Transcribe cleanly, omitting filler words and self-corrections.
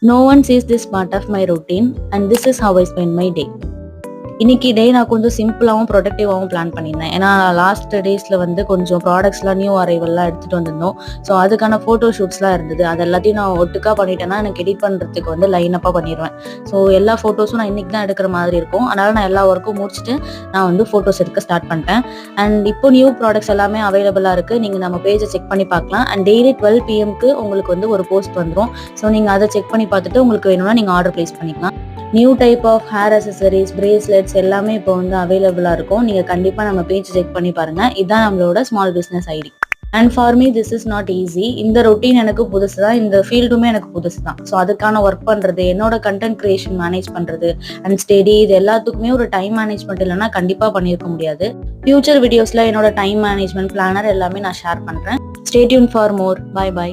No one sees this part of my routine, and this is how I spend my day. இன்னைக்கு டே நான் கொஞ்சம் சிம்பிளாகவும் ப்ரொடக்டிவாகவும் plan பண்ணியிருந்தேன். ஏன்னா last டேஸில் வந்து கொஞ்சம் ப்ராடக்ட்ஸ்லாம் நியூ அரைவல்லாம் எடுத்துகிட்டு வந்திருந்தோம். ஸோ அதுக்கான ஃபோட்டோ ஷூட்ஸ்லாம் இருந்தது. அது எல்லாத்தையும் நான் ஒட்டுக்கா பண்ணிட்டேன்னா எனக்கு எடிட் பண்ணுறதுக்கு வந்து லைனப்பாக பண்ணிடுவேன். ஸோ எல்லா ஃபோட்டோஸும் நான் இன்றைக்கி தான் எடுக்கிற மாதிரி இருக்கும். அதனால் நான் எல்லா ஒர்க்கும் முடிச்சுட்டு நான் வந்து ஃபோட்டோஸ் எடுக்க ஸ்டார்ட் பண்ணிட்டேன். அண்ட் இப்போ நியூ ப்ராடக்ட்ஸ் எல்லாமே அவைலபிளாக இருக்குது. நீங்கள் நம்ம பேஜை செக் பண்ணி பார்க்கலாம். அண்ட் டெய்லி 12 PM உங்களுக்கு வந்து ஒரு போஸ்ட் வந்துடும். ஸோ நீங்கள் அதை செக் பண்ணி பார்த்துட்டு உங்களுக்கு வேணும்னா நீங்கள் ஆர்டர் ப்ளேஸ் பண்ணிக்கலாம். New type of hair accessories, bracelets எல்லாமே இப்போ வந்து அவைலபிளாக இருக்கும். நீங்கள் கண்டிப்பாக நம்ம பேஜ் செக் பண்ணி பாருங்கள். இதுதான் நம்மளோட small business ID. And for me this is not easy. இந்த ரொட்டீன் எனக்கு புதுசு தான், இந்த ஃபீல்டுமே எனக்கு புதுசு தான். ஸோ அதுக்கான ஒர்க் பண்ணுறது, என்னோட கண்டென்ட் கிரியேஷன் மேனேஜ் பண்ணுறது அண்ட் ஸ்டடி, இது எல்லாத்துக்குமே ஒரு டைம் மேனேஜ்மெண்ட் இல்லைன்னா கண்டிப்பாக பண்ணியிருக்க முடியாது. ஃபியூச்சர் வீடியோஸில் என்னோட டைம் மேனேஜ்மெண்ட் பிளானர் எல்லாமே நான் ஷேர் பண்ணுறேன். Stay tuned for more. By.